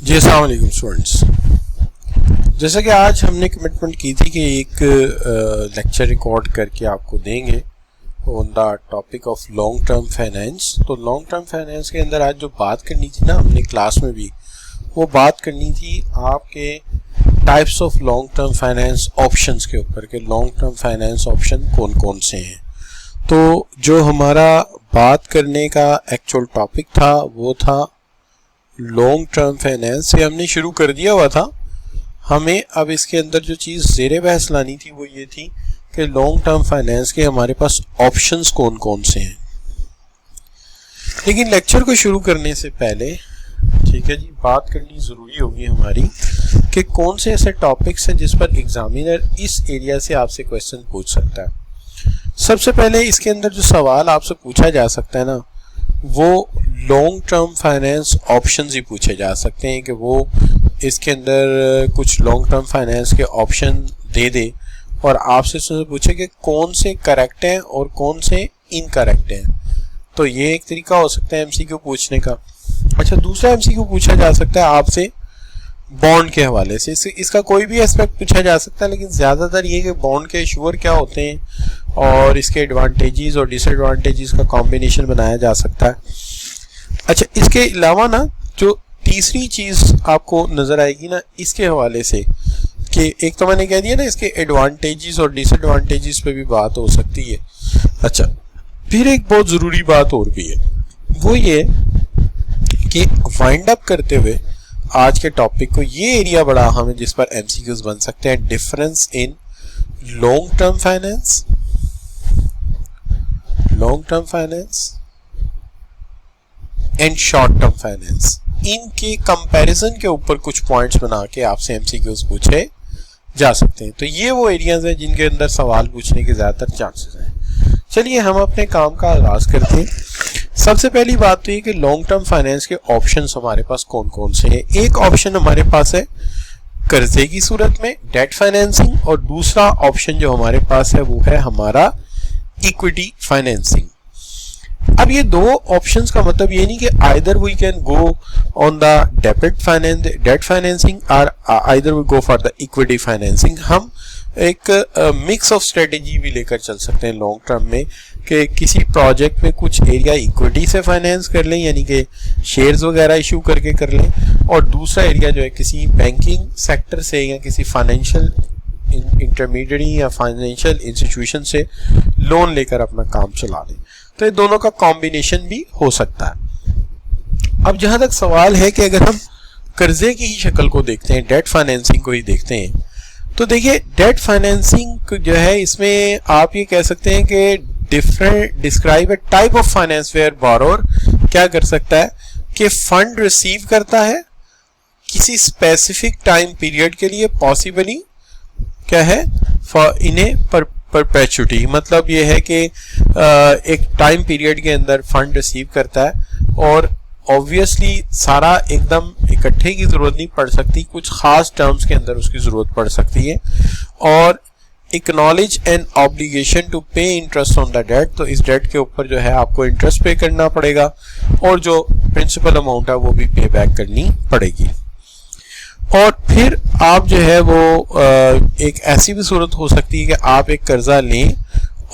जी अस्सलाम वालेकुम स्टूडेंट्स। जैसा कि आज हमने कमिटमेंट की थी कि एक लेक्चर रिकॉर्ड करके आपको देंगे on the topic of long term finance. तो लॉन्ग टर्म फाइनेंस के अंदर आज जो बात करनी थी ना हमने क्लास में भी, वो बात करनी थी आपके types of long term finance options के ऊपर के लॉन्ग टर्म फाइनेंस ऑप्शन कौन कौन से हैं। तो जो हमारा बात करने का एक्चुअल टॉपिक था वो था लॉन्ग टर्म फाइनेंस से हमने शुरू कर दिया हुआ था। हमें अब इसके अंदर जो चीज़ ज़ेरे बहस लानी थी वो ये थी कि लॉन्ग टर्म फाइनेंस के हमारे पास ऑप्शंस कौन कौन से हैं। लेकिन लेक्चर को शुरू करने से पहले ठीक है जी, बात करनी ज़रूरी होगी हमारी कि कौन से ऐसे टॉपिक्स हैं जिस पर एग्जामिनर इस एरिया से आपसे क्वेश्चन पूछ सकता है। सबसे पहले इसके अंदर जो सवाल आपसे पूछा जा सकता है ना, वो लॉन्ग टर्म फाइनेंस ऑप्शंस ही पूछे जा सकते हैं कि वो इसके अंदर कुछ लॉन्ग टर्म फाइनेंस के ऑप्शन दे दे और आपसे पूछे कि कौन से करेक्ट हैं और कौन से इनकरेक्ट हैं। तो ये एक तरीका हो सकता है एमसीक्यू पूछने का। अच्छा, दूसरा एमसीक्यू पूछा जा सकता है आपसे बॉन्ड के हवाले से। इसका कोई भी एस्पेक्ट पूछा जा सकता है, लेकिन ज़्यादातर ये कि बॉन्ड के इशूअर क्या होते हैं और इसके एडवांटेजेस और डिसएडवांटेजेस का कॉम्बिनेशन बनाया जा सकता है। अच्छा, इसके अलावा ना जो तीसरी चीज़ आपको नज़र आएगी ना इसके हवाले से कि एक तो मैंने कह दिया ना इसके एडवांटेजेस और डिसएडवांटेजेस पे भी बात हो सकती है। अच्छा, फिर एक बहुत ज़रूरी बात और भी है, वो ये कि वाइंड अप करते हुए आज के टॉपिक को, ये एरिया बड़ा अहम है जिस पर एमसीक्यूज बन सकते हैं। Difference in long term finance and short term finance, इनके कंपैरिजन के ऊपर कुछ पॉइंट्स बना के आपसे एमसीक्यूज पूछे जा सकते हैं। तो ये वो एरियाज हैं जिनके अंदर सवाल पूछने के ज़्यादातर चांसेस हैं। चलिए हम अपने काम का आगाज करते हैं। सबसे पहली बात तो ये कि लॉन्ग टर्म फाइनेंस के ऑप्शंस हमारे पास कौन कौन से हैं। एक ऑप्शन हमारे पास है कर्जे की सूरत में डेट फाइनेंसिंग, और दूसरा ऑप्शन जो हमारे पास है वो है हमारा इक्विटी फाइनेंसिंग। अब ये दो ऑप्शंस का मतलब ये नहीं कि either we can go on the debt financing और either we go for the equity financing. हम एक मिक्स ऑफ स्ट्रेटेजी भी लेकर चल सकते हैं लॉन्ग टर्म में कि किसी प्रोजेक्ट में कुछ एरिया इक्विटी से फाइनेंस कर लें, यानी कि शेयर्स वगैरह इशू करके कर लें, और दूसरा एरिया जो है किसी बैंकिंग सेक्टर से या किसी फाइनेंशियल इंटरमीडिएट या फाइनेंशियल इंस्टीट्यूशन से लोन लेकर अपना काम चला लें। तो ये दोनों का कॉम्बिनेशन भी हो सकता है। अब जहाँ तक सवाल है कि अगर हम कर्जे की ही शक्ल को देखते हैं, डेट फाइनेंसिंग को ही देखते हैं, तो देखिए डेट फाइनेंसिंग जो है इसमें आप ये कह सकते हैं कि describe a type of finance where borrower क्या कर सकता है कि फंड रिसीव करता है किसी स्पेसिफिक टाइम पीरियड के लिए, पॉसिबली क्या है फॉर इन ए परपेचुटी। मतलब ये है कि एक टाइम पीरियड के अंदर फंड रिसीव करता है और ऑब्वियसली सारा एकदम इकट्ठे की ज़रूरत नहीं पड़ सकती, कुछ ख़ास टर्म्स के अंदर उसकी ज़रूरत पड़ सकती है। और एक्नॉलेज एन ऑब्लिगेशन टू पे इंटरेस्ट ऑन द डेट, तो इस डेट के ऊपर जो है आपको इंटरेस्ट पे करना पड़ेगा और जो प्रिंसिपल अमाउंट है वो भी पे बैक करनी पड़ेगी। और फिर आप जो है वो एक ऐसी भी सूरत हो सकती है कि आप एक कर्जा लें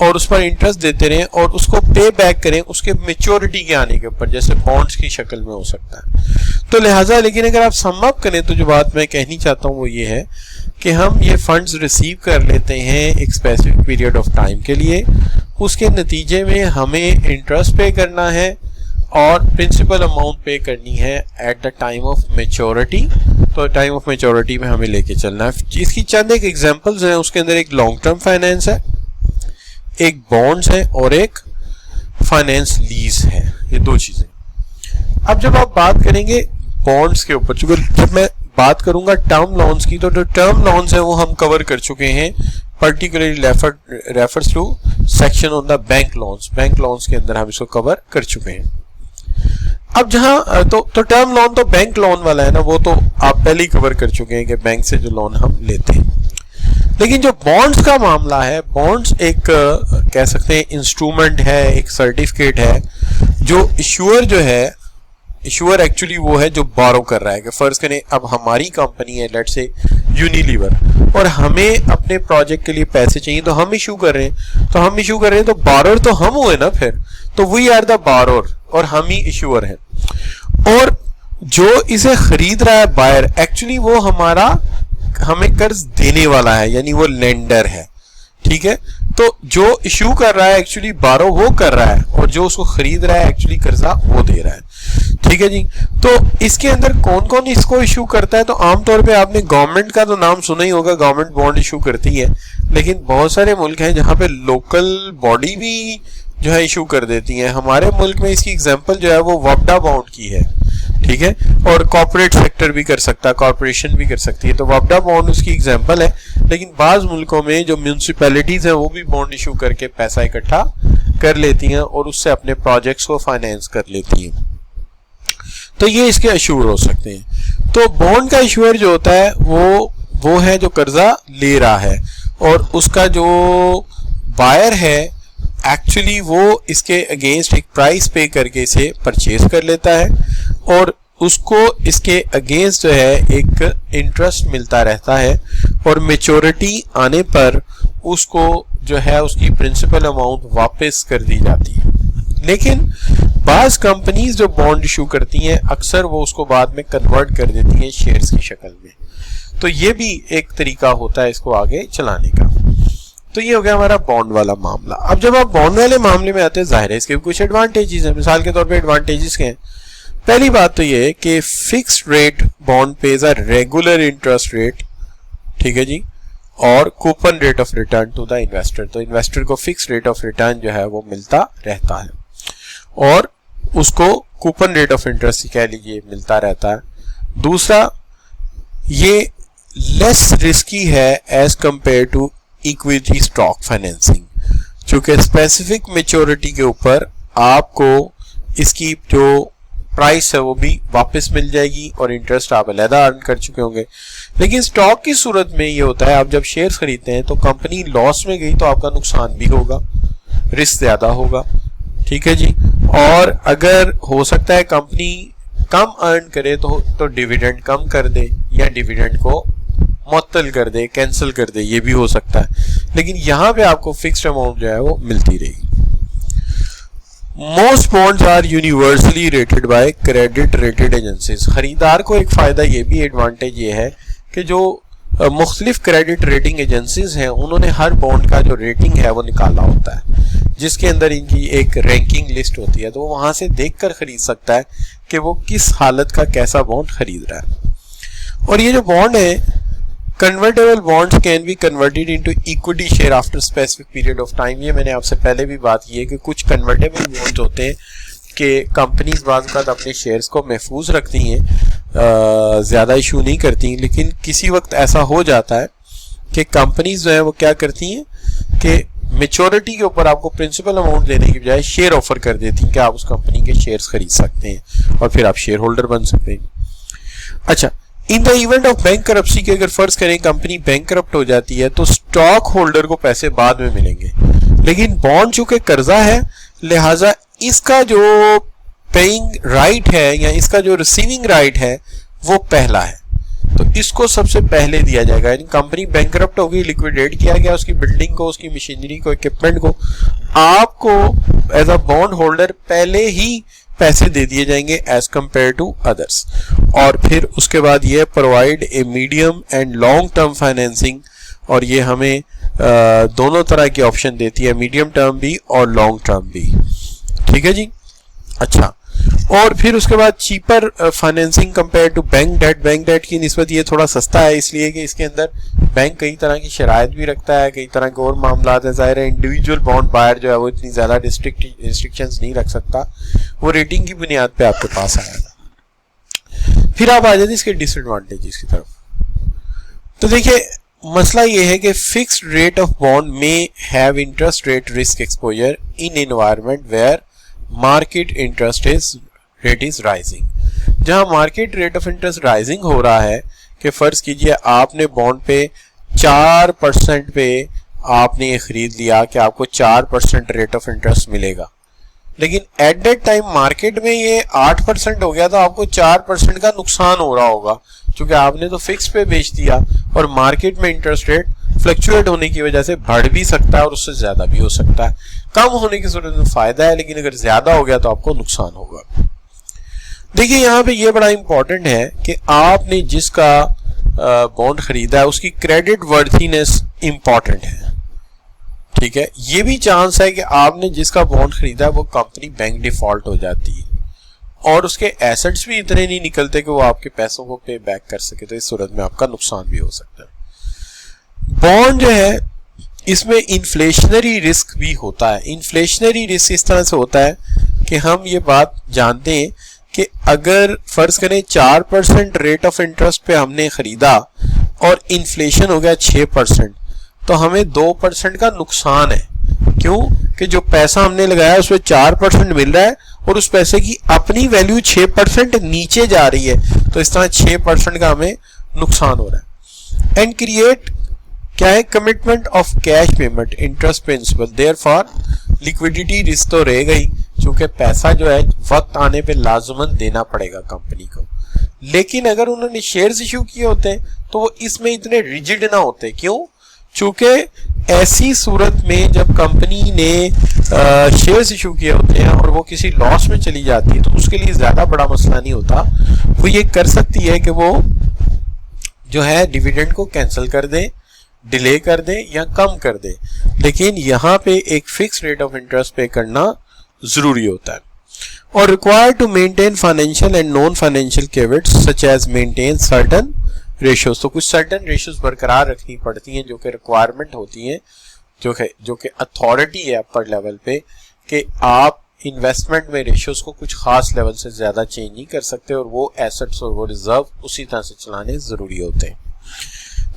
और उस पर इंटरेस्ट देते रहें और उसको पे बैक करें उसके मेच्योरिटी के आने के ऊपर, जैसे बॉन्ड्स की शक्ल में हो सकता है। तो लिहाजा लेकिन अगर आप सम अप करें तो जो बात मैं कहनी चाहता हूँ वो ये है कि हम ये फंड्स रिसीव कर लेते हैं एक स्पेसिफिक पीरियड ऑफ टाइम के लिए, उसके नतीजे में हमें इंटरेस्ट पे करना है और प्रिंसिपल अमाउंट पे करनी है at the time of maturity. तो टाइम ऑफ मेच्योरिटी में हमें लेके चलना है। इसकी चंद एक एग्जांपल्स हैं, उसके अंदर एक लॉन्ग टर्म फाइनेंस है, एक बॉन्ड्स है और एक फाइनेंस लीज है, ये दो चीजें। अब जब आप बात करेंगे बॉन्ड्स के ऊपर, चूंकि जब मैं बात करूंगा टर्म लोन्स की, तो जो टर्म लोन्स है वो हम कवर कर चुके हैं, particularly refers to section on the bank loans के अंदर हम इसको कवर कर चुके हैं। अब जहां तो टर्म लोन तो बैंक लोन वाला है ना, वो तो आप पहले ही कवर कर चुके हैं कि बैंक से जो लोन हम लेते हैं। लेकिन जो बॉन्ड्स का मामला है, बॉन्ड्स एक कह सकते हैं इंस्ट्रूमेंट है, एक सर्टिफिकेट है जो इश्यूअर जो है इशूअर एक्चुअली वो है जो बोरो कर रहा है। कि फर्ज करें अब हमारी कंपनी है लेट्स से यूनिलीवर, और हमें अपने प्रोजेक्ट के लिए पैसे चाहिए तो हम इशू कर रहे हैं, तो बोरोर तो हम हुए ना, फिर तो वी आर द बोरोर और हम ही इशूअर हैं। और जो इसे खरीद रहा है बायर, एक्चुअली वो हमें कर्ज देने वाला है, यानी वो लेंडर है। ठीक है, तो जो इशू कर रहा है एक्चुअली बारो वो कर रहा है, और जो उसको खरीद रहा है एक्चुअली कर्जा वो दे रहा है। ठीक है जी, तो इसके अंदर कौन कौन इसको इशू करता है? तो आमतौर पे आपने गवर्नमेंट का तो नाम सुना ही होगा, गवर्नमेंट बॉन्ड इशू करती है, लेकिन बहुत सारे मुल्क हैं जहां पे लोकल बॉडी भी जो है इशू कर देती है। हमारे मुल्क में इसकी एग्जांपल जो है वो वफदा बॉन्ड की है। ठीक है, और कॉर्पोरेट सेक्टर भी कर सकता है, कॉर्पोरेशन भी कर सकती है, तो वफदा बॉन्ड उसकी एग्जांपल है। लेकिन बाज मुल्कों में जो म्यूनिसिपैलिटीज हैं वो भी बॉन्ड इशू करके पैसा इकट्ठा कर लेती हैं और उससे अपने प्रोजेक्ट्स को फाइनेंस कर लेती हैं। तो ये इसके इशूर हो सकते हैं। तो बॉन्ड का इशूअर जो होता है वो है जो कर्जा ले रहा है, और उसका जो बायर है एक्चुअली वो इसके अगेंस्ट एक प्राइस पे करके इसे परचेज कर लेता है, और उसको इसके अगेंस्ट जो है एक इंटरेस्ट मिलता रहता है, और मेच्योरिटी आने पर उसको जो है उसकी प्रिंसिपल अमाउंट वापस कर दी जाती है। लेकिन बाज कंपनीज जो बॉन्ड इशू करती हैं अक्सर वो उसको बाद में कन्वर्ट कर देती हैं शेयर्स की शक्ल में। तो ये भी एक तरीका होता है इसको आगे चलाने का। तो ये हो गया हमारा बॉन्ड वाला मामला। अब जब आप बॉन्ड वाले मामले में आते हैं, जाहिर है इसके कुछ एडवांटेजेस हैं। मिसाल के तौर पे एडवांटेजेस क्या हैं? पहली बात तो ये है कि fixed rate bond pays a regular interest rate, ठीक है जी, और coupon rate of return to the investor. तो इन्वेस्टर को फिक्स्ड रेट ऑफ रिटर्न जो है वो मिलता रहता है, और उसको कूपन रेट ऑफ इंटरेस्ट कह लीजिए मिलता रहता है। दूसरा, ये लेस रिस्की है as compare to equity stock financing, चूंकि स्पेसिफिक मेच्योरिटी के ऊपर आपको इसकी जो प्राइस है वो भी वापस मिल जाएगी और इंटरेस्ट आप अलहदा अर्न कर चुके होंगे। लेकिन स्टॉक की सूरत में ये होता है, आप जब शेयर खरीदते हैं तो कंपनी लॉस में गई तो आपका नुकसान भी होगा, रिस्क ज्यादा होगा। ठीक है जी, और अगर हो सकता है कंपनी कम अर्न करे तो डिविडेंड कम कर दे, या डिविडेंड को मुअत्तल कर दे, कैंसिल कर दे, ये भी हो सकता है। लेकिन यहां पे आपको फिक्स्ड अमाउंट जो है वो मिलती रहेगी। Most bonds are universally rated by credit rated agencies. खरीदार को एक फायदा ये भी एडवांटेज ये है कि जो मुख्तलिफ क्रेडिट रेटिंग एजेंसीज हैं उन्होंने हर बॉन्ड का जो रेटिंग है वो निकाला होता है, जिसके अंदर इनकी एक रैंकिंग लिस्ट होती है, तो वो वहां से देखकर खरीद सकता है कि वो किस हालत का कैसा बॉन्ड खरीद रहा है। और ये जो बॉन्ड है, convertible bonds can be converted into equity share after specific period of time. ये मैंने आपसे पहले भी बात की है कि कुछ कन्वर्टेबल बॉन्ड्स होते हैं कि कंपनीज बाज़ वक़्त अपने शेयर्स को महफूज रखती हैं, ज़्यादा इशू नहीं करती, लेकिन किसी वक्त ऐसा हो जाता है कि कंपनीज जो है वो क्या करती हैं कि मेच्योरिटी के ऊपर आपको प्रिंसिपल अमाउंट देने की बजाय शेयर ऑफर कर देती हैं कि आप उस कंपनी के शेयर्स खरीद सकते हैं और फिर आप शेयर होल्डर बन सकते हैं। अच्छा, in the event of bankruptcy के अगर फर्ज करें कंपनी बैंकरप्ट हो जाती है तो स्टॉक होल्डर को पैसे बाद में मिलेंगे, लेकिन बॉन्ड चूंकि कर्जा है लिहाजा इसका जो पेइंग राइट है या इसका जो रिसीविंग राइट है वो पहला है, तो इसको सबसे पहले दिया जाएगा। यानी कंपनी बैंकरप्ट हो गई, लिक्विडेट किया गया, उसकी बिल्डिंग को, उसकी मशीनरी को, इक्विपमेंट को, आपको एज अ बॉन्ड होल्डर पहले ही पैसे दे दिए जाएंगे एज कंपेयर टू अदर्स। और फिर उसके बाद ये provide a medium and long term financing, और ये हमें दोनों तरह की ऑप्शन देती है, मीडियम टर्म भी और लॉन्ग टर्म भी। ठीक है जी। अच्छा, और फिर उसके बाद cheaper financing compare to bank debt. Bank debt की निस्बत ये थोड़ा सस्ता है इसलिए कि इसके अंदर बैंक कई तरह की शराइत भी रखता है, कई तरह के और मामला है। ज़ाहिर है इंडिविजुअल बॉन्ड बायर जो है वो इतनी ज़्यादा रिस्ट्रिक्शंस नहीं रख सकता, वो रेटिंग की बुनियाद पे आपके पास आएगा। फिर आप आ जाते इसके डिसएडवांटेजेस की तरफ। तो देखिए मसला ये है कि फिक्स्ड रेट ऑफ बॉन्ड में have interest rate risk exposure in environment where market interest rate is rising. जहां market rate of interest rising हो रहा है कि फर्ज कीजिए आपने बॉन्ड पे 4% पे आपने ये खरीद लिया कि आपको 4% रेट ऑफ इंटरेस्ट मिलेगा, लेकिन एट दैट टाइम मार्केट में ये 8% हो गया तो आपको 4% का नुकसान हो रहा होगा, क्योंकि आपने तो फिक्स पे बेच दिया और मार्केट में इंटरेस्ट रेट फ्लक्चुएट होने की वजह से बढ़ भी सकता है और उससे ज्यादा भी हो सकता है। कम होने की सूरत में फायदा है, लेकिन अगर ज्यादा हो गया तो आपको नुकसान होगा। देखिए यहाँ पे ये बड़ा इंपॉर्टेंट है कि आपने जिसका बॉन्ड खरीदा है उसकी क्रेडिट वर्थीनेस इंपॉर्टेंट है, ठीक है। ये भी चांस है कि आपने जिसका बॉन्ड खरीदा है वो कंपनी बैंक डिफॉल्ट हो जाती है और उसके एसेट्स भी इतने नहीं निकलते कि वो आपके पैसों को पे बैक कर सके, तो इस सूरत में आपका नुकसान भी हो सकता है। बॉन्ड जो है इसमें इन्फ्लेशनरी रिस्क भी होता है। इन्फ्लेशनरी रिस्क इस तरह से होता है कि हम ये बात जानते हैं कि अगर फर्ज करें 4% रेट ऑफ इंटरेस्ट पे हमने खरीदा और इन्फ्लेशन हो गया 6%, तो हमें 2% का नुकसान है। क्यों? कि जो पैसा हमने लगाया उसमें 4% मिल रहा है और उस पैसे की अपनी वैल्यू 6% नीचे जा रही है, तो इस तरह 6% का हमें नुकसान हो रहा है। एंड क्रिएट क्या है? Commitment of cash payment, interest principal, therefore liquidity risk तो रहेगा ही, क्योंकि पैसा जो है वक्त आने पे लाजमन देना पड़ेगा कंपनी को। लेकिन अगर उन्होंने शेयर्स इशू किए होते हैं तो वो इसमें इतने रिजिड ना होते। क्यों? चूंकि ऐसी सूरत में जब कंपनी ने शेयर्स इशू किए होते हैं और वो किसी लॉस में चली जाती है तो उसके लिए ज्यादा बड़ा मसला नहीं होता। वो ये कर सकती है कि वो जो है डिविडेंड को कैंसिल कर दे, डिले कर दे या कम कर दे, लेकिन यहाँ पे एक फिक्स रेट ऑफ इंटरेस्ट पे करना जरूरी होता है। और required to maintain financial and non financial caveats such as maintain certain ratios, तो कुछ सर्टन रेशियोज बरकरार रखनी पड़ती हैं जो कि रिक्वायरमेंट होती हैं, जो कि अथॉरिटी है अपर लेवल पे कि आप इन्वेस्टमेंट में रेशियोज को कुछ खास लेवल से ज्यादा चेंज नहीं कर सकते और वो एसेट्स और वो रिजर्व उसी तरह से चलाने जरूरी होते हैं।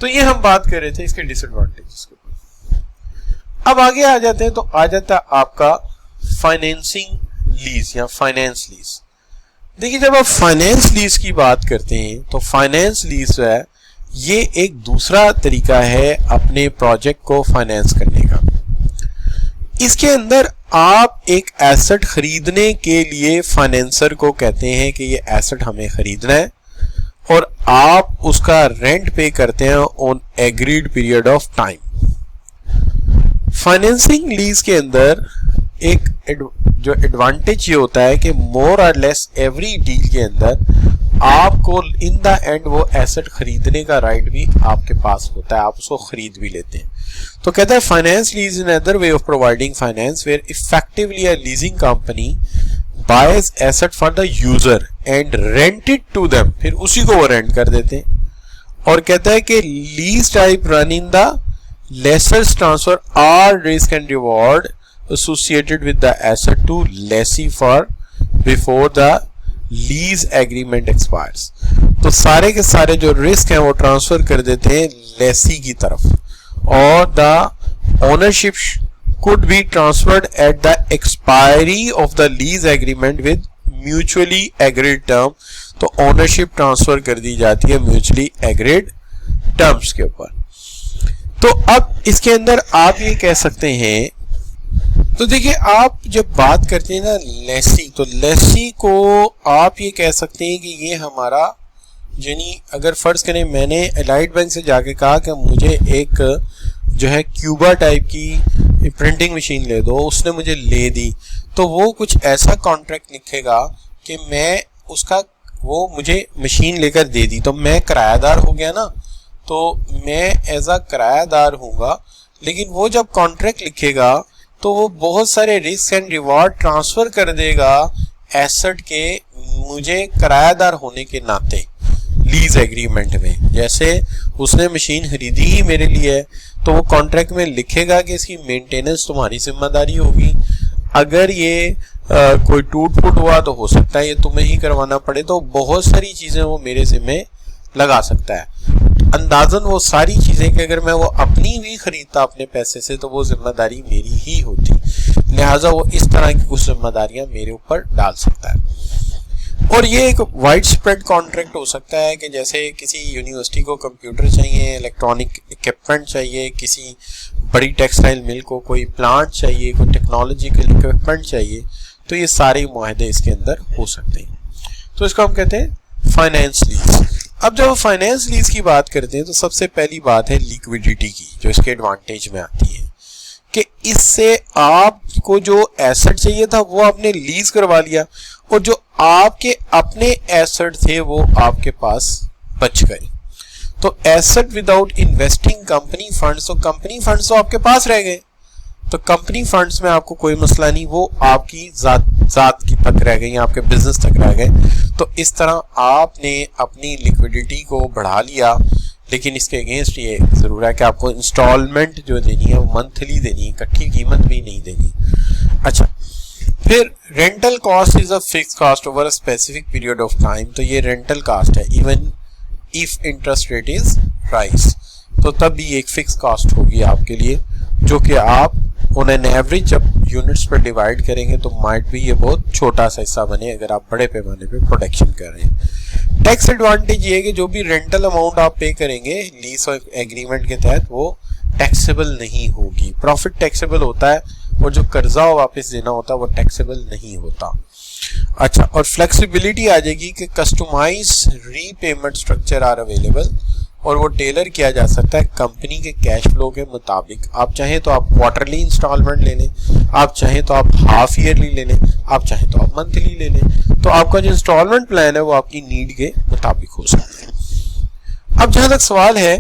तो ये हम बात कर रहे थे इसके डिसएडवांटेजेस के ऊपर। अब आगे आ जाते हैं तो आ जाता है आपका फाइनेंसिंग लीज या फाइनेंस लीज। देखिए जब आप फाइनेंस लीज की बात करते हैं तो फाइनेंस लीज जो है ये एक दूसरा तरीका है अपने प्रोजेक्ट को फाइनेंस करने का। इसके अंदर आप एक एसेट खरीदने के लिए फाइनेंसर को कहते हैं कि ये एसेट हमें खरीदना है और आप उसका रेंट पे करते हैं on agreed period of time. Financing lease के अंदर एक जो एडवांटेज ये होता है कि मोर और लेस एवरी डील के अंदर आपको इन द एंड वो एसेट खरीदने का राइट भी आपके पास होता है, आप उसको खरीद भी लेते हैं। तो कहता है finance lease in other way of providing finance where effectively a leasing company buys asset for the user and rent it to them, फिर उसी को वो रेंट कर देते हैं। और कहता है कि lease type run in the lessors transfer R risk and reward associated with the asset to lessee for before the lease agreement expires। तो सारे के सारे जो रिस्क हैं वो ट्रांसफर कर देते हैं लेसी की तरफ और the ownership could be transferred at the expiry of the lease agreement with mutually agreed term। तो ओनरशिप ट्रांसफर कर दी जाती है म्यूचुअली एग्रीड टर्म्स के ऊपर। तो अब इसके अंदर आप ये कह सकते हैं, तो देखिए आप जब बात करते हैं ना लेसी, तो लेसी को आप ये कह सकते हैं कि ये हमारा, यानी अगर फर्ज करें मैंने एलाइट बैंक से जाके कहा कि मुझे एक जो है क्यूबा टाइप की प्रिंटिंग मशीन ले दो, उसने मुझे ले दी, तो वो कुछ ऐसा कॉन्ट्रैक्ट लिखेगा कि मैं उसका, वो मुझे मशीन लेकर दे दी, तो मैं किरायादार हो गया ना, तो मैं एज अ किरायादार हूँगा। लेकिन वो जब कॉन्ट्रैक्ट लिखेगा तो वो बहुत सारे रिस्क एंड रिवॉर्ड ट्रांसफर कर देगा एसेट के मुझे किरायादार होने के नाते लीज एग्रीमेंट में। जैसे उसने मशीन खरीदी ही मेरे लिए, तो वो कॉन्ट्रैक्ट में लिखेगा कि इसकी मेंटेनेंस तुम्हारी जिम्मेदारी होगी, अगर ये कोई टूट फूट हुआ तो हो सकता है ये तुम्हें ही करवाना पड़े, तो बहुत सारी चीजें वो मेरे जिम्मे लगा सकता है। अंदाजन वो सारी चीजें कि अगर मैं वो अपनी भी खरीदता अपने पैसे से तो वो जिम्मेदारी मेरी ही होती, लिहाजा वो इस तरह की कुछ जिम्मेदारियां मेरे ऊपर डाल सकता है। और ये एक वाइड स्प्रेड कॉन्ट्रैक्ट हो सकता है कि जैसे किसी यूनिवर्सिटी को कंप्यूटर चाहिए, इलेक्ट्रॉनिक इक्विपमेंट चाहिए, किसी बड़ी टेक्सटाइल मिल को कोई प्लांट चाहिए, कोई टेक्नोलॉजिकल इक्विपमेंट चाहिए, तो ये सारे मुआहदे इसके अंदर हो सकते हैं। तो इसको हम कहते हैं फाइनेंस लीज। अब जब फाइनेंस लीज की बात करते हैं तो सबसे पहली बात है लिक्विडिटी की, जो इसके एडवांटेज में आती है कि इससे आपको जो एसेट चाहिए था वो आपने लीज करवा लिया और जो आपके अपने एसेट थे वो आपके पास बच गए। तो asset without investing company funds, तो कंपनी फंड्स तो आपके पास रह गए, तो कंपनी फंड्स में आपको कोई मसला नहीं, वो आपकी जात की तक रह गई, आपके बिजनेस तक रह गए। तो इस तरह आपने अपनी लिक्विडिटी को बढ़ा लिया, लेकिन इसके अगेंस्ट ये जरूर है कि आपको इंस्टॉलमेंट जो देनी है वो मंथली देनी है, इकट्ठी कीमत भी नहीं देनी। अच्छा, फिर rental cost is a fix cost over a specific period of time. तो ये रेंटल कॉस्ट है even if interest rate is rise, तो तब भी एक फिक्स कॉस्ट होगी आपके लिए, जो कि आप ऑन एन एवरेज जब यूनिट्स पर डिवाइड करेंगे तो माइट भी ये बहुत छोटा सा हिस्सा बने अगर आप बड़े पैमाने पे प्रोडक्शन कर रहे हैं। टैक्स एडवांटेज ये है कि जो भी रेंटल अमाउंट आप पे करेंगे लीज एग्रीमेंट के तहत वो टैक्सेबल नहीं होगी, प्रॉफिट टैक्सेबल होता है और जो कर्जा वापस देना होता है वो टैक्सेबल नहीं होता। अच्छा, और फ्लेक्सिबिलिटी आ जाएगी कि customize repayment structure are available, और वो टेलर किया जा सकता है कंपनी के कैश फ्लो के मुताबिक। आप चाहें तो आप क्वार्टरली इंस्टॉलमेंट ले लें, आप चाहें तो आप हाफ ईयरली ले लें, आप चाहें तो आप मंथली ले लें। तो आपका जो इंस्टॉलमेंट प्लान है वो आपकी नीड के मुताबिक हो सकता है। अब जहां तक सवाल है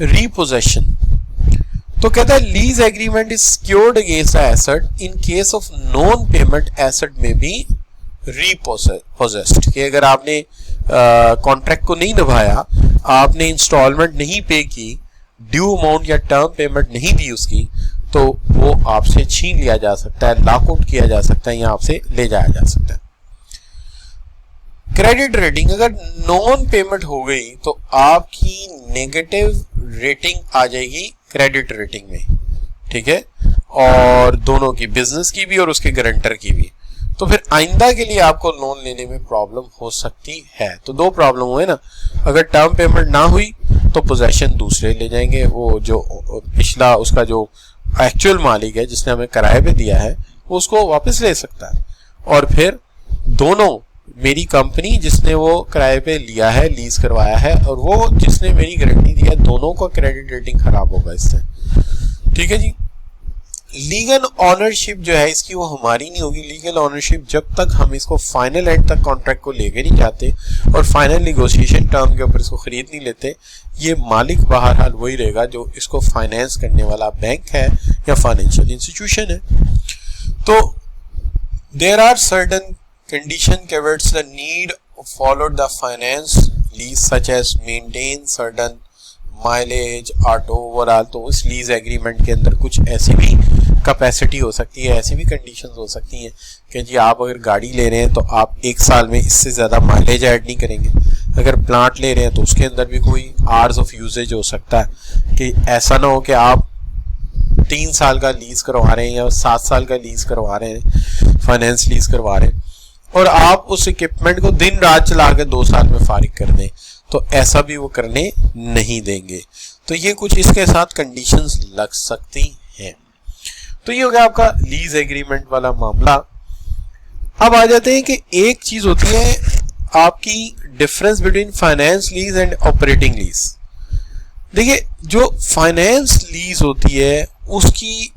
रीपोजेशन, तो कहता है lease agreement is secured against the asset in case of non payment asset में भी रीपोजेस्ड, कि अगर आपने कॉन्ट्रैक्ट को नहीं निभाया, आपने इंस्टॉलमेंट नहीं पे की, ड्यू अमाउंट या टर्म पेमेंट नहीं दी उसकी, तो वो आपसे छीन लिया जा सकता है, लॉकआउट किया जा सकता है या आपसे ले जाया जा सकता है। क्रेडिट रेटिंग, अगर नॉन पेमेंट हो गई तो आपकी नेगेटिव रेटिंग आ जाएगी क्रेडिट रेटिंग में, ठीक है, और दोनों की, बिजनेस की भी और उसके गारंटर की भी। तो फिर आइंदा के लिए आपको लोन लेने में प्रॉब्लम हो सकती है। तो दो प्रॉब्लम हुए ना, अगर टर्म पेमेंट ना हुई तो पोजेशन दूसरे ले जाएंगे, वो जो पिछला उसका जो एक्चुअल मालिक है जिसने हमें किराए पे दिया है वो उसको वापस ले सकता है, और फिर दोनों, मेरी कंपनी जिसने वो किराए पे लिया है, लीज करवाया है, और वो जिसने मेरी गारंटी दी है, दोनों का क्रेडिट रेटिंग खराब होगा इससे, ठीक है जी। लीगल ऑनरशिप जो है इसकी वो हमारी नहीं होगी। लीगल ऑनरशिप जब तक हम इसको फाइनल एंड तक कॉन्ट्रैक्ट को लेके नहीं जाते और फाइनल निगोशिएशन टर्म के ऊपर इसको खरीद नहीं लेते, ये मालिक बहरहाल वही रहेगा जो इसको फाइनेंस करने वाला बैंक है या फाइनेंशियल इंस्टीट्यूशन है। तो there are certain condition caveats they need followed the finance lease such as maintain certain mileage auto overall. तो उस लीज एग्रीमेंट के अंदर कुछ ऐसी भी कैपेसिटी हो सकती है, ऐसी भी कंडीशंस हो सकती हैं कि जी आप अगर गाड़ी ले रहे हैं तो आप 1 साल में इससे ज़्यादा माइलेज ऐड नहीं करेंगे। अगर प्लांट ले रहे हैं तो उसके अंदर भी कोई आवर्स ऑफ यूजेज हो सकता है कि ऐसा ना हो कि आप 3 साल का लीज करवा रहे हैं या 7 साल का लीज करवा रहे हैं, फाइनेंस लीज करवा रहे हैं, और आप उस इक्विपमेंट को दिन रात चला के 2 साल में फारिग कर दें, तो ऐसा भी वो करने नहीं देंगे। तो ये कुछ इसके साथ कंडीशंस लग सकती हैं। तो ये हो गया आपका लीज एग्रीमेंट वाला मामला। अब आ जाते हैं कि एक चीज होती है आपकी difference between finance lease and operating lease. देखिए, जो फाइनेंस लीज होती है उसकी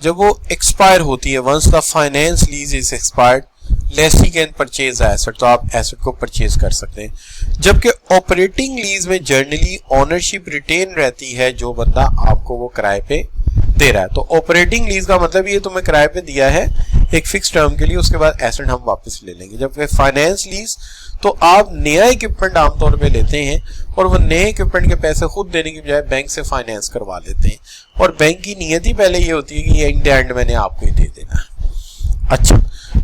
जब वो एक्सपायर होती है, once the finance lease is expired lessee can purchase asset, तो आप एसेट को परचेज कर सकते हैं। जबकि ऑपरेटिंग लीज में जनरली ओनरशिप रिटेन रहती है जो बंदा आपको वो किराए पे दे रहा है। तो ऑपरेटिंग लीज का मतलब ये तुम्हें किराए पे दिया है एक फिक्स टर्म के लिए, उसके बाद एसेट हम वापस ले लेंगे। जबकि फाइनेंस लीज तो आप नया इक्विपमेंट आमतौर पे लेते हैं और वो नए इक्विपमेंट के पैसे खुद देने की बजाय बैंक से फाइनेंस करवा लेते हैं, और बैंक की नीयत ही पहले ये होती है कि इन द एंड मैंने आपको ही दे देना है। अच्छा,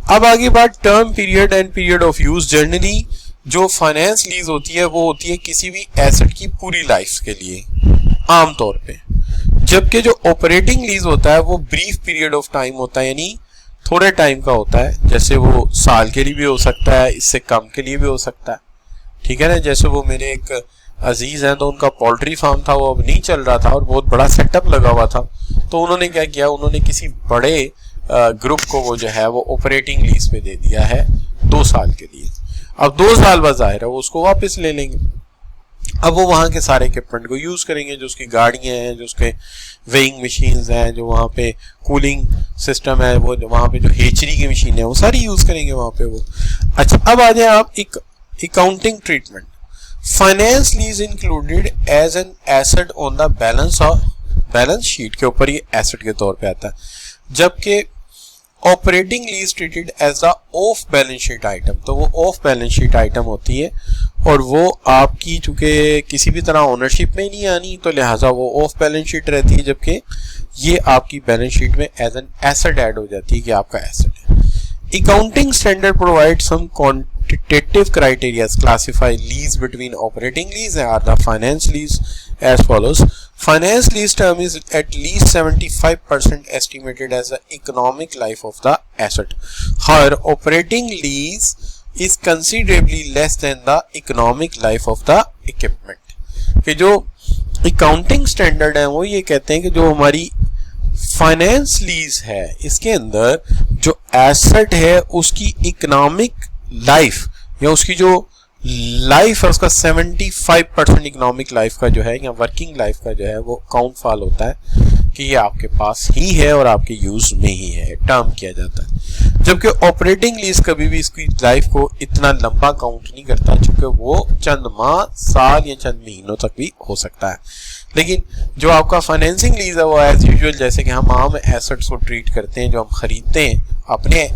अब आगे बात term period and period of use. Generally जो फाइनेंस लीज होती है वो होती है किसी भी एसेट की पूरी लाइफ के लिए आमतौर पे, जबकि जो ऑपरेटिंग लीज होता है वो ब्रीफ पीरियड ऑफ टाइम होता है, यानी थोड़े टाइम का होता है। जैसे वो साल के लिए भी हो सकता है, इससे कम के लिए भी हो सकता है, ठीक है ना। जैसे वो मेरे एक अजीज हैं तो उनका पोल्ट्री फार्म था, वो अब नहीं चल रहा था और बहुत बड़ा सेटअप लगा हुआ था, तो उन्होंने क्या किया, उन्होंने किसी बड़े ग्रुप को वो जो है वो ऑपरेटिंग लीज पे दे दिया है 2 साल के लिए। अब 2 साल बाद जाहिर है वो उसको वापस ले लेंगे। अब वो वहाँ के सारे इक्विपमेंट को यूज करेंगे, जो उसकी गाड़ियाँ हैं, जो उसके वेइंग मशीन्स हैं, जो वहाँ पे कूलिंग सिस्टम है, वो वहाँ पे जो हेचरी की मशीन है वो सारी यूज करेंगे वहाँ पे वो। अच्छा, अब आ जाए आप एक accounting treatment. Finance lease included as an asset on the balance sheet के ऊपर ये एसेट के तौर पे आता है, जबकि operating lease treated as the off balance sheet item, तो वो ऑफ बैलेंस शीट आइटम होती है और वो आपकी चूंकि किसी भी तरह ओनरशिप में नहीं आनी, तो लिहाजा वो ऑफ बैलेंस शीट रहती है, जबकि ये आपकी बैलेंस शीट में एज एन एसेट ऐड हो जाती है कि आपका एसेट है। Accounting standard provide some quantitative criteria classify lease between operating lease and the finance lease as follows. Finance lease term is at least 75% estimated as the economic life of the asset. However, operating lease is considerably less than the economic life of the equipment. कि जो accounting standard है वो ये कहते हैं कि जो हमारी फाइनेंस लीज है इसके अंदर जो एसेट है उसकी इकोनॉमिक लाइफ या उसकी जो लाइफ है उसका 75% इकोनॉमिक लाइफ का जो है या वर्किंग लाइफ का जो है वो काउंट फॉल होता है कि ये आपके पास ही है और आपके यूज में ही है, टर्म किया जाता है। जबकि ऑपरेटिंग लीज कभी भी इसकी लाइफ को इतना लंबा काउंट नहीं करता, क्योंकि वो चंद माह, साल या चंद महीनों तक भी हो सकता है। लेकिन जो आपका फाइनेंसिंग लीज है वो एज यूजुअल जैसे कि हम आम एसेट्स को ट्रीट करते हैं, जो हम खरीदते हैं अपने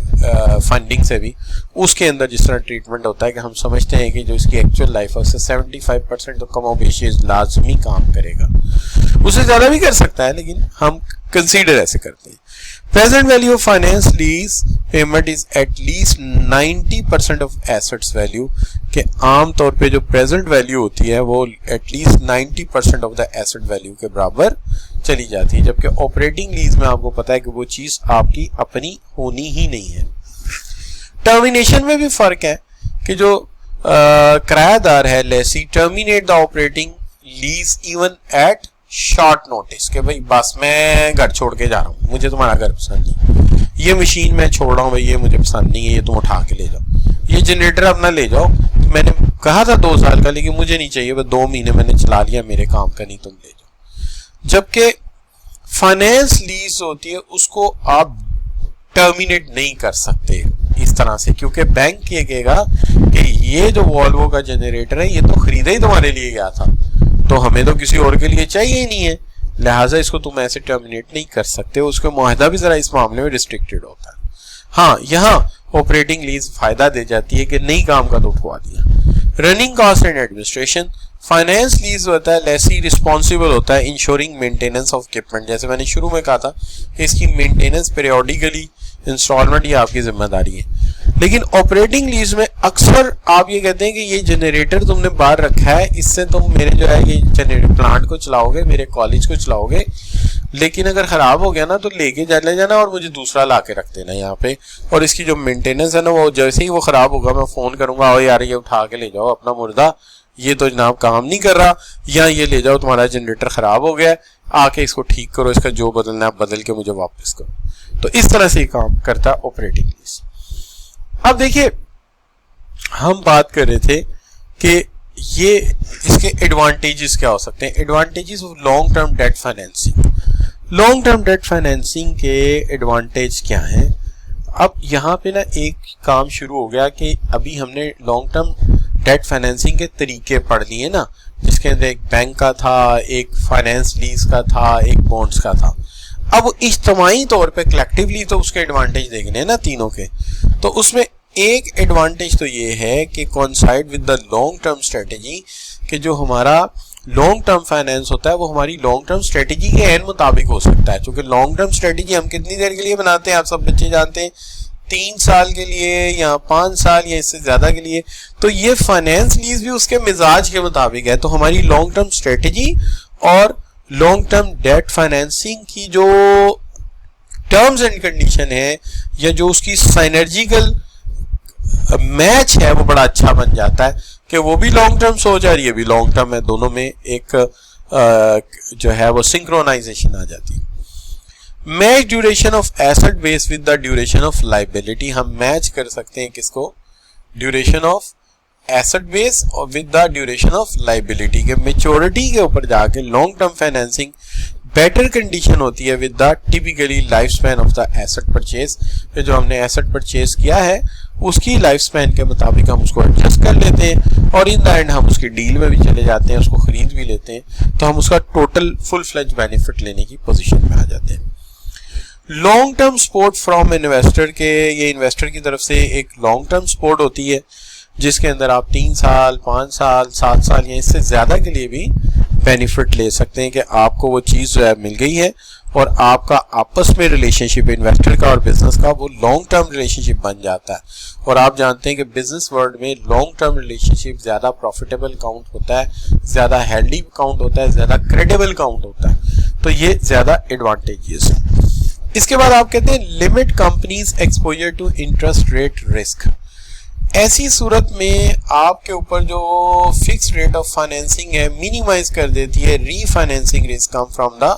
फंडिंग से भी, उसके अंदर जिस तरह ट्रीटमेंट होता है कि हम समझते हैं कि जो इसकी एक्चुअल लाइफ है उससे 75% तो कम बेशी लाजमी काम करेगा, उससे ज़्यादा भी कर सकता है, लेकिन हम कंसीडर ऐसे करते हैं। Present value of finance lease payment is at least 90% of assets value, के आम तौर पे जो प्रेजेंट वैल्यू होती है वो at least 90% of the asset value के बराबर चली जाती है, जबकि ऑपरेटिंग लीज में आपको पता है कि वो चीज आपकी अपनी होनी ही नहीं है। टर्मिनेशन में भी फर्क है कि जो किरायादार है lessee terminate the operating lease even at short notice कि भाई बस मैं घर छोड़ के जा रहा हूँ, मुझे तुम्हारा घर पसंद नहीं, ये मशीन मैं छोड़ रहा हूँ भाई, ये मुझे पसंद नहीं है, ये तुम उठा के ले जाओ, ये जनरेटर अपना ले जाओ, मैंने कहा था 2 साल का लेकिन मुझे नहीं चाहिए, 2 महीने मैंने चला लिया, मेरे काम का नहीं, तुम ले जाओ। जबकि फाइनेंस लीज होती है उसको आप टर्मिनेट नहीं कर सकते इस तरह से, क्योंकि बैंक ये कहेगा कि ये जो वॉल्वो का जनरेटर है ये तो खरीदा ही तुम्हारे लिए गया था, तो हमें तो किसी और के लिए चाहिए ही नहीं है, लिहाजा इसको तुम ऐसे टर्मिनेट नहीं कर सकते। उसका मुआहदा भी जरा इस मामले में रिस्ट्रिक्टेड होता है। हाँ, यहाँ ऑपरेटिंग लीज फायदा दे जाती है कि नई काम का तो उठवा दिया। Running cost and administration, finance lease होता है लेसी रिस्पॉन्सिबल होता है इंश्योरिंग मेंटेनेंस ऑफ इक्विपमेंट, जैसे मैंने शुरू में कहा था कि इसकी मेंटेनेंस पीरियोडिकली इंस्टॉलमेंट ये आपकी जिम्मेदारी है। लेकिन ऑपरेटिंग लीज में अक्सर आप ये कहते हैं कि ये जनरेटर तुमने बाहर रखा है, इससे तुम मेरे जो है ये जनरेटर प्लांट को चलाओगे, मेरे कॉलेज को चलाओगे, लेकिन अगर खराब हो गया ना तो लेके चले जाना और मुझे दूसरा ला के रख देना यहाँ पे, और इसकी जो मेंटेनेंस है ना वो जैसे ही वो खराब होगा मैं फोन करूंगा, ओ यार ये उठा के ले जाओ अपना मुर्दा, ये तो जनाब काम नहीं कर रहा, या ये ले जाओ तुम्हारा जनरेटर खराब हो गया, आके इसको ठीक करो, इसका जो बदलना है बदल के मुझे वापस करो। तो इस तरह से काम करता है ऑपरेटिंग लीज। अब देखिए हम बात कर रहे थे कि ये इसके एडवांटेजेस क्या हो सकते हैं। Advantages of long term debt financing, long term debt financing के एडवांटेज क्या हैं। अब यहाँ पे ना एक काम शुरू हो गया कि अभी हमने लॉन्ग टर्म डेट फाइनेंसिंग के तरीके पढ़ लिए ना, जिसके अंदर एक बैंक का था, एक फाइनेंस लीज का था, एक बॉन्ड्स का था। अब इज्तिमाई तौर पे कलेक्टिवली तो उसके एडवांटेज देखने हैं ना तीनों के, तो उसमें एक एडवांटेज तो ये है कि coincide with the long term strategy, कि जो हमारा लॉन्ग टर्म फाइनेंस होता है वो हमारी लॉन्ग टर्म स्ट्रेटेजी के एन मुताबिक हो सकता है। क्योंकि लॉन्ग टर्म स्ट्रेटेजी हम कितनी देर के लिए बनाते हैं, आप सब बच्चे जानते हैं, 3 साल के लिए या 5 साल या इससे ज्यादा के लिए। तो ये फाइनेंस लीज भी उसके मिजाज के मुताबिक है। तो हमारी लॉन्ग टर्म स्ट्रेटेजी और लॉन्ग टर्म डेट फाइनेंसिंग की जो टर्म्स एंड कंडीशन है या जो उसकी साइनर्जिकल मैच है वो बड़ा अच्छा बन जाता है कि वो भी लॉन्ग टर्म सोच है, ये भी लॉन्ग टर्म है, दोनों में एक जो है वो सिंक्रोनाइजेशन आ जाती है। Match duration of asset base with the duration of liability, हम मैच कर सकते हैं किसको, ड्यूरेशन ऑफ एसेट बेस और with the duration of liability के मेच्योरिटी के ऊपर जाके long term financing better condition होती है with the typically life span of the asset purchase. फिर जो हमने एसेट परचेज किया है उसकी लाइफ स्पैन के मुताबिक हम उसको एडजस्ट कर लेते हैं और इन द एंड हम उसकी डील में भी चले जाते हैं, उसको खरीद भी लेते हैं, तो हम उसका टोटल फुल फ्लेज बेनिफिट लेने की पोजीशन में आ जाते हैं। Long term support from investor के, ये इन्वेस्टर की तरफ से एक लॉन्ग टर्म सपोर्ट होती है जिसके अंदर आप 3 साल 5 साल 7 साल या इससे ज्यादा के लिए भी बेनिफिट ले सकते हैं कि आपको वो चीज जो है मिल गई है और आपका आपस में रिलेशनशिप इन्वेस्टर का और बिजनेस का वो लॉन्ग टर्म रिलेशनशिप बन जाता है। और आप जानते हैं कि बिजनेस वर्ल्ड में लॉन्ग टर्म रिलेशनशिप ज्यादा प्रॉफिटेबल काउंट होता है, ज्यादा हेल्दी काउंट होता है, ज्यादा क्रेडिबल काउंट होता है, तो ये ज्यादा एडवांटेजेस है। इसके बाद आप कहते हैं limit companies exposure to interest rate risk. ऐसी सूरत में आपके ऊपर जो फिक्स रेट ऑफ फाइनेंसिंग है मिनिमाइज कर देती है refinancing risk come from the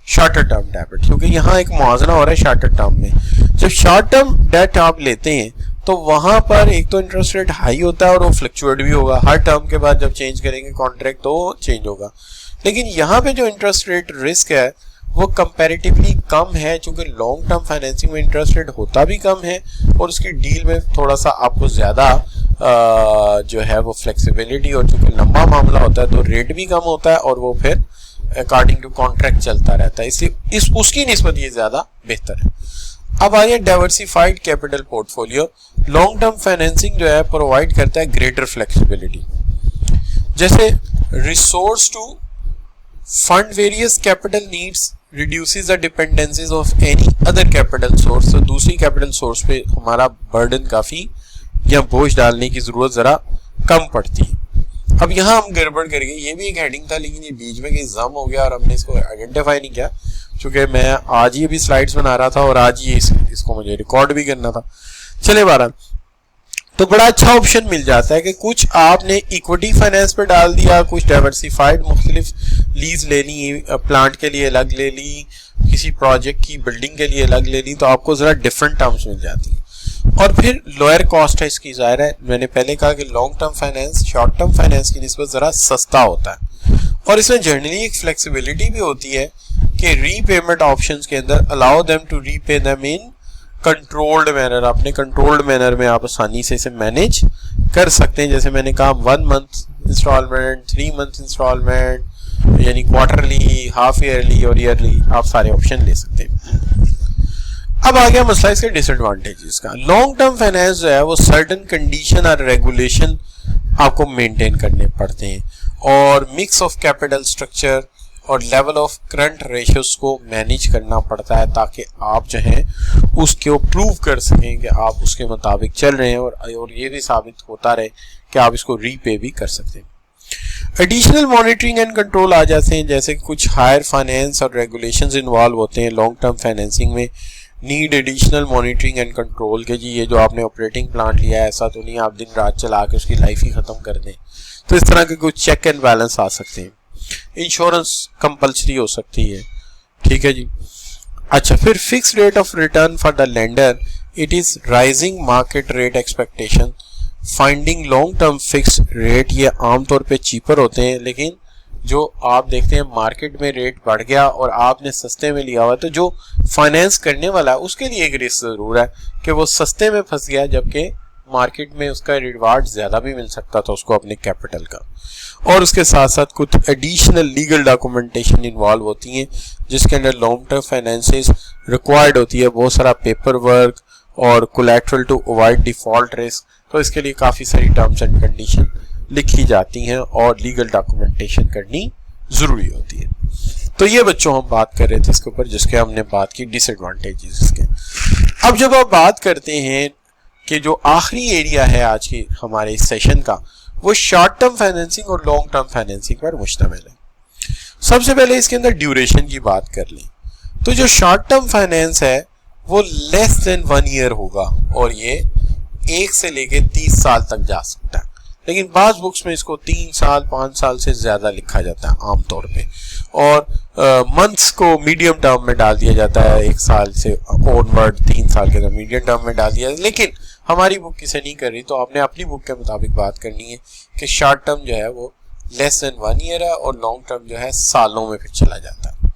shorter term debit, क्योंकि यहाँ एक मुआवजा हो रहा है शॉर्टर टर्म में। जब शॉर्ट टर्म डेट आप लेते हैं तो वहां पर एक तो इंटरेस्ट रेट हाई होता है और वो फ्लक्चुएट भी होगा, हर टर्म के बाद जब चेंज करेंगे कॉन्ट्रैक्ट तो चेंज होगा। लेकिन यहाँ पे जो इंटरेस्ट रेट रिस्क है वो कंपैरेटिवली कम है, क्योंकि लॉन्ग टर्म फाइनेंसिंग में इंटरेस्ट रेट होता भी कम है और उसकी डील में थोड़ा सा आपको ज्यादा जो है वो फ्लेक्सिबिलिटी, और चूंकि लंबा मामला होता है तो रेट भी कम होता है और वो फिर अकॉर्डिंग टू कॉन्ट्रैक्ट चलता रहता है, इसलिए उसकी निस्बत ये ज्यादा बेहतर है। अब आइए diversified capital portfolio. Long term financing जो है प्रोवाइड करता है ग्रेटर फ्लेक्सिबिलिटी, जैसे resource to fund various capital needs reduces the dependencies of any other capital source, तो दूसरी कैपिटल सोर्स पे हमारा बर्डन काफी या बोझ डालने की जरूरत जरा कम पड़ती है। अब यहाँ हम गड़बड़ कर गए, ये भी एक हेडिंग था लेकिन ये बीच में कहीं जम हो गया और हमने इसको आइडेंटिफाई नहीं किया, क्योंकि मैं आज ही अभी स्लाइड्स बना रहा था और आज ही इसको मुझे रिकॉर्ड भी करना था। चले 12, तो बड़ा अच्छा ऑप्शन मिल जाता है कि कुछ आपने इक्विटी फाइनेंस पे डाल दिया, कुछ डाइवर्सिफाइड मुख्तलिफ लीज ले ली, प्लांट के लिए अलग ले ली, किसी प्रोजेक्ट की बिल्डिंग के लिए अलग ले ली, तो आपको जरा डिफरेंट टर्म्स मिल जाती है। और फिर लोअर कॉस्ट है इसकी, जाहिर है मैंने पहले कहा कि long term finance short term finance की निस्बत जरा सस्ता होता है और इसमें जनरली एक फ्लेक्सिबिलिटी भी होती है कि रीपेमेंट ऑप्शंस के अंदर allow them to repay them in controlled manner, अपने कंट्रोल्ड मैनर में आप आसानी से इसे मैनेज कर सकते हैं। जैसे मैंने कहा 1 मंथ इंस्टॉलमेंट, 3 मंथ इंस्टॉलमेंट, यानी क्वार्टरली, हाफ ईयरली और ईयरली, आप सारे ऑप्शन ले सकते हैं। अब आ गया मसला इसके डिसएडवांटेजेस का। लॉन्ग टर्म फाइनेंस जो है वो सर्टेन कंडीशन और रेगुलेशन आपको मेंटेन करने पड़ते हैं और मिक्स ऑफ कैपिटल स्ट्रक्चर और लेवल ऑफ करंट रेशियोज को मैनेज करना पड़ता है ताकि आप जो है उसको प्रूव कर सकें कि आप उसके मुताबिक चल रहे हैं और ये भी साबित होता रहे कि आप इसको रीपे भी कर सकते हैं। एडिशनल मॉनिटरिंग एंड कंट्रोल आ जाते हैं, जैसे कुछ हायर फाइनेंस और रेगुलेशंस इन्वॉल्व होते हैं लॉन्ग टर्म फाइनेंसिंग में। Need additional monitoring and control के जी ये जो आपने ऑपरेटिंग प्लांट लिया है ऐसा तो नहीं आप दिन रात चला के उसकी लाइफ ही खत्म कर दें, तो इस तरह के कुछ चेक एंड बैलेंस आ सकते हैं। इंश्योरेंस कंपल्सरी हो सकती है, ठीक है जी। अच्छा, फिर fix rate of return for the lender, it is rising market rate expectation, finding long term fix rate, ये आमतौर पे चीपर होते हैं, लेकिन जो आप देखते हैं मार्केट में रेट बढ़ गया और आपने सस्ते में लिया हुआ, तो जो फाइनेंस करने वाला है उसके लिए एक रिस्क जरूर है कि वो सस्ते में फंस गया, जबकि मार्केट में उसका रिवार्ड ज्यादा भी मिल सकता था उसको अपने कैपिटल का। और उसके साथ साथ कुछ एडिशनल लीगल डॉक्यूमेंटेशन इन्वॉल्व होती हैं जिसके अंदर लॉन्ग टर्म फाइनेंसेस रिक्वायर्ड होती है, बहुत सारा पेपर वर्क और collateral to avoid default risk, तो इसके लिए काफी सारी टर्म्स एंड कंडीशन लिखी जाती हैं और लीगल डॉक्यूमेंटेशन करनी जरूरी होती है। तो ये बच्चों हम बात कर रहे थे इसके ऊपर, जिसके हमने बात की डिसएडवांटेजेस इसके। अब जब आप बात करते हैं कि जो आखिरी एरिया है आज की हमारे इस सेशन का, वो शॉर्ट टर्म फाइनेंसिंग और लॉन्ग टर्म फाइनेंसिंग पर मुश्तमिल है। सबसे पहले इसके अंदर ड्यूरेशन की बात कर लें तो जो शॉर्ट टर्म फाइनेंस है वो लेस देन 1 ईयर होगा और ये 1 से लेके 30 साल तक जा सकता है, लेकिन बाज बुक्स में इसको 3 साल 5 साल से ज्यादा लिखा जाता है आमतौर पे। और मंथ्स को मीडियम टर्म में डाल दिया जाता है, 1 साल से ऑनवर्ड 3 साल के अंदर मीडियम टर्म में डाल दिया। लेकिन हमारी बुक किसे नहीं कर रही, तो आपने अपनी बुक के मुताबिक बात करनी है कि शॉर्ट टर्म जो है वो लेस देन 1 ईयर है और लॉन्ग टर्म जो है सालों में फिर चला जाता है।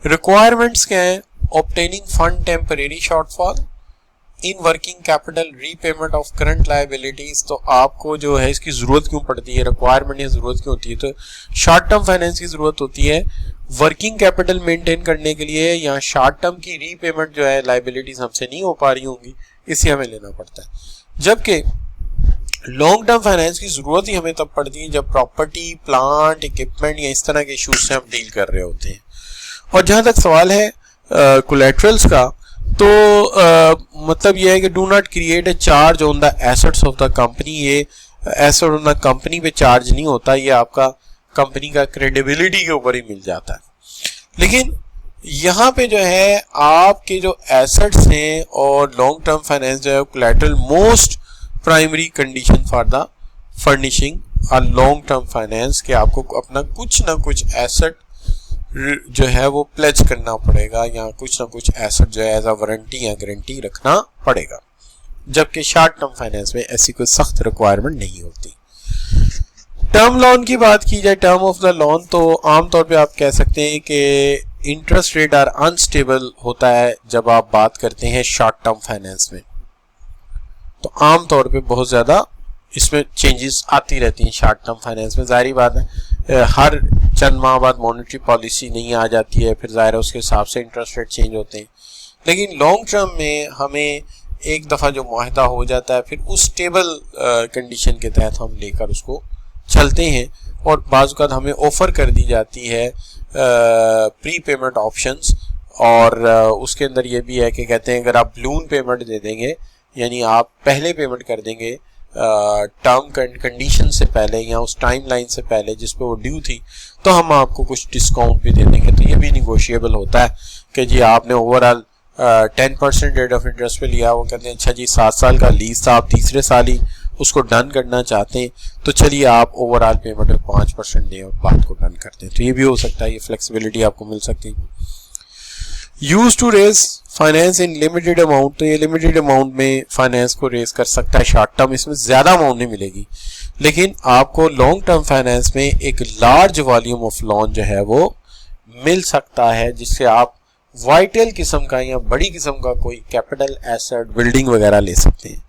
रिक्वायरमेंट्स क्या है? Obtaining fund temporary shortfall in working capital, repayment of current liabilities. तो आपको जो है इसकी जरूरत क्यों पड़ती है, रिक्वायरमेंट या जरूरत क्यों होती है? तो शॉर्ट टर्म फाइनेंस की जरूरत होती है वर्किंग कैपिटल मेंटेन करने के लिए, या शॉर्ट टर्म की रीपेमेंट जो है लायबिलिटीज हमसे नहीं हो पा रही होंगी, इसे हमें लेना पड़ता है। जबकि लॉन्ग टर्म फाइनेंस की जरूरत ही हमें तब पड़ती है जब प्रॉपर्टी, प्लांट, इक्विपमेंट या इस तरह के इशूज से हम डील कर रहे होते हैं। और जहां तक सवाल है कोलैटरल्स का, तो मतलब यह है कि do not create a charge on the assets of the company. ये एसेट ऑन द कंपनी पे चार्ज नहीं होता, ये आपका कंपनी का क्रेडिबिलिटी के ऊपर ही मिल जाता है। लेकिन यहाँ पे जो है आपके जो एसेट्स हैं और लॉन्ग टर्म फाइनेंस जो है collateral most primary condition for the furnishing a long term finance, कि आपको अपना कुछ ना कुछ एसेट जो है वो प्लेज करना पड़ेगा या कुछ ना कुछ एसेट जो है एज अ वारंटी या गारंटी रखना पड़ेगा। जबकि शॉर्ट टर्म फाइनेंस में ऐसी कोई सख्त रिक्वायरमेंट नहीं होती। टर्म लोन की बात की जाए, टर्म ऑफ द लोन, तो आमतौर पे आप कह सकते हैं कि इंटरेस्ट रेट आर अनस्टेबल होता है जब आप बात करते हैं शॉर्ट टर्म फाइनेंस में। तो आमतौर पे बहुत ज़्यादा इसमें चेंजेस आती रहती हैं शॉर्ट टर्म फाइनेंस में। जाहिर बात है हर चंद माह बाद मॉनेटरी पॉलिसी नहीं आ जाती है, फिर ज़ाहिर है उसके हिसाब से इंटरेस्ट रेट चेंज होते हैं। लेकिन लॉन्ग टर्म में हमें एक दफ़ा जो मुआहदा हो जाता है फिर उस स्टेबल कंडीशन के तहत हम लेकर उसको चलते हैं, और बाज़ औक़ात हमें ऑफ़र कर दी जाती है प्री पेमेंट ऑप्शंस, और उसके अंदर ये भी है कि कहते हैं अगर आप बलून पेमेंट दे देंगे, यानी आप पहले पेमेंट कर देंगे टर्म कंडीशन से पहले या उस टाइम लाइन से पहले जिस पे वो ड्यू थी, तो हम आपको कुछ डिस्काउंट भी दे देंगे। तो ये भी निगोशिएबल होता है कि जी आपने ओवरऑल 10% रेट ऑफ इंटरेस्ट पे लिया, वो कहते हैं अच्छा जी 7 साल का लीज था, आप तीसरे साल ही उसको डन करना चाहते हैं, तो चलिए आप ओवरऑल पेमेंट में 5% दें और बात को डन करते हैं। तो ये भी हो सकता है, ये फ्लेक्सिबिलिटी आपको मिल सकती है। Use to raise finance in limited amount, तो ये लिमिटेड अमाउंट में फाइनेंस को रेज कर सकता है शॉर्ट टर्म, इसमें ज़्यादा अमाउंट नहीं मिलेगी। लेकिन आपको लॉन्ग टर्म फाइनेंस में एक लार्ज वॉल्यूम ऑफ लोन जो है वो मिल सकता है, जिससे आप वाइटल किस्म का या बड़ी किस्म का कोई कैपिटल एसेट, बिल्डिंग वगैरह ले सकते हैं।